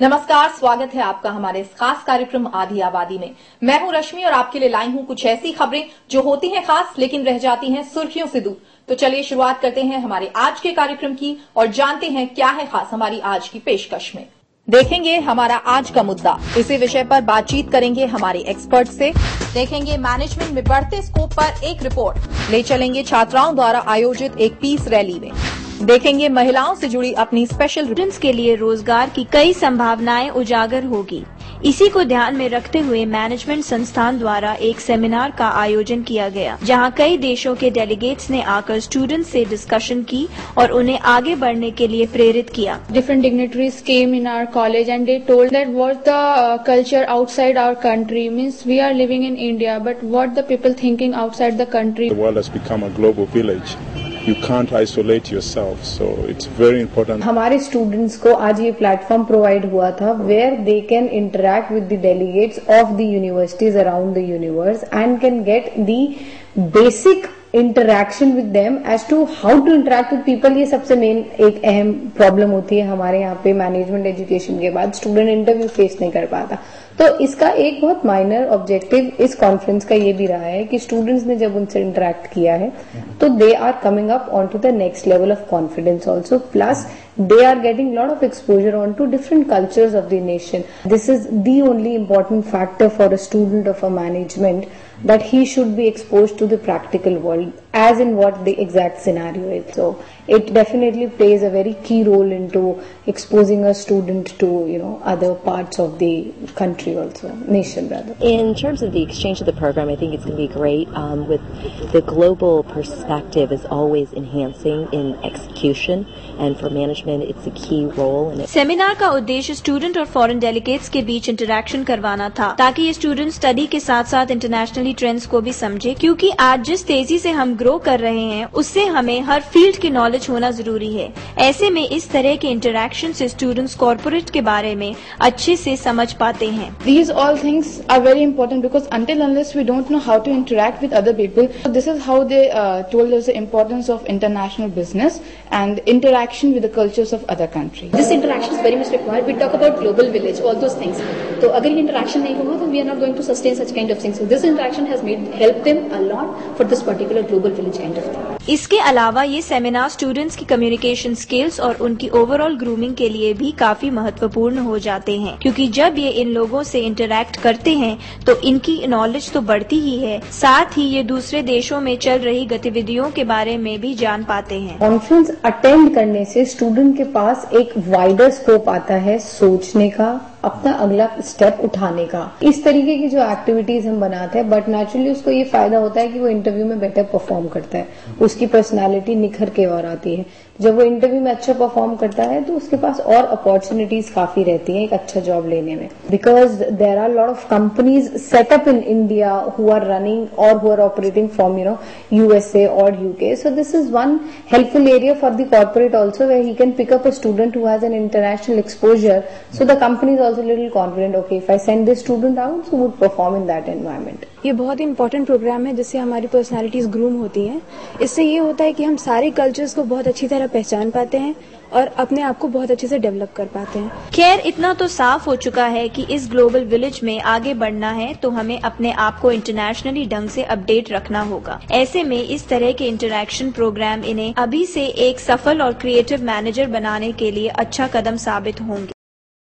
नमस्कार, स्वागत है आपका हमारे इस खास कार्यक्रम आधी आबादी में। मैं हूं रश्मि और आपके लिए लाई हूं कुछ ऐसी खबरें जो होती हैं खास लेकिन रह जाती हैं सुर्खियों से दूर। तो चलिए शुरुआत करते हैं हमारे आज के कार्यक्रम की और जानते हैं क्या है खास हमारी आज की पेशकश में। देखेंगे हमारा आज का मुद्दा, इसी विषय पर बातचीत करेंगे हमारे एक्सपर्ट से। देखेंगे मैनेजमेंट में बढ़ते स्कोप पर एक रिपोर्ट, ले चलेंगे छात्राओं द्वारा आयोजित एक पीस रैली में। देखेंगे महिलाओं से जुड़ी अपनी स्पेशल स्टूडेंट्स के लिए रोजगार की कई संभावनाएं उजागर होगी। इसी को ध्यान में रखते हुए मैनेजमेंट संस्थान द्वारा एक सेमिनार का आयोजन किया गया, जहां कई देशों के डेलीगेट्स ने आकर स्टूडेंट्स से डिस्कशन की और उन्हें आगे बढ़ने के लिए प्रेरित किया। Different dignitaries came in our college and they told that what the culture outside our country means. We are living in India, but what the people thinking outside the country. The world has become a global village. You can't isolate yourself, so it's very important. हमारे students को आज ये platform provide हुआ था where they can interact with the delegates of the universities around the universe and can get the basic interaction with them as to how to interact with people. ये सबसे main एक अहम problem होती है हमारे यहाँ पे मैनेजमेंट एजुकेशन के बाद, स्टूडेंट इंटरव्यू फेस नहीं कर पाता। तो इसका एक बहुत माइनर ऑब्जेक्टिव इस कॉन्फ्रेंस का ये भी रहा है कि स्टूडेंट्स ने जब उनसे इंटरैक्ट किया है तो they are coming up on to the next level of confidence also, plus they are getting a lot of exposure onto different cultures of the nation. This is the only important factor for a student of a management, that he should be exposed to the practical world as in what the exact scenario is. So it definitely plays a very key role into exposing a student to other parts of the country also, nation rather. In terms of the exchange of the program, I think it's going to be great. With the global perspective is always enhancing in execution, and for management it's a key role in it. Seminar का उद्देश्य student और foreign delegates के बीच interaction करवाना था, ताकि ये student study के साथ साथ इंटरनेशनली ट्रेंड्स को भी समझे, क्योंकि आज जिस तेजी से हम ग्रो कर रहे हैं उससे हमें हर फील्ड की नॉलेज होना जरूरी है। ऐसे में इस तरह के इंटरैक्शन से स्टूडेंट्स कॉर्पोरेट के बारे में अच्छे से समझ पाते हैं। These all things are very important because until unless we don't know how to interact with other people, this is how they told us the importance of international business and interaction with the cultures of other countries. This interaction is very much required. We talk about global village, all those things. तो अगर ये interaction नहीं होगा तो we are not going to sustain such kind of things. So this interaction has helped them a lot for this particular global village kind of thing. इसके अलावा ये seminar students की कम्युनिकेशन स्किल्स और उनकी overall grooming के लिए भी काफी महत्वपूर्ण हो जाते हैं, क्योंकि जब ये इन लोगों से इंटरैक्ट करते हैं तो इनकी नॉलेज तो बढ़ती ही है, साथ ही ये दूसरे देशों में चल रही गतिविधियों के बारे में भी जान पाते हैं। कॉन्फ्रेंस अटेंड करने से स्टूडेंट के पास एक वाइडर स्कोप आता है सोचने का, अपना अगला स्टेप उठाने का। इस तरीके की जो एक्टिविटीज हम बनाते हैं, बट नेचुरली उसको ये फायदा होता है कि वो इंटरव्यू में बेटर परफॉर्म करता है, उसकी पर्सनालिटी निखर के और आती है। जब वो इंटरव्यू में अच्छा परफॉर्म करता है तो उसके पास और अपॉर्चुनिटीज काफी रहती हैं एक अच्छा जॉब लेने में, because there are lot of companies set up in India who are running और who are operating from USA और UK. So this is one helpful area for the corporate also, where he can pick up a student who has an international exposure. So the company is also a little confident, okay, if I send this student out, so would perform in that environment. ये बहुत ही important programme है जिससे हमारी personalities groom होती हैं। इससे ये होता है कि हम सारे कल्चर्स को बहुत अच्छी तरह पहचान पाते हैं और अपने आप को बहुत अच्छे से डेवलप कर पाते हैं। खैर, इतना तो साफ हो चुका है कि इस ग्लोबल विलेज में आगे बढ़ना है तो हमें अपने आप को इंटरनेशनली ढंग से अपडेट रखना होगा। ऐसे में इस तरह के इंटरैक्शन प्रोग्राम इन्हें अभी से एक सफल और क्रिएटिव मैनेजर बनाने के लिए अच्छा कदम साबित होंगे।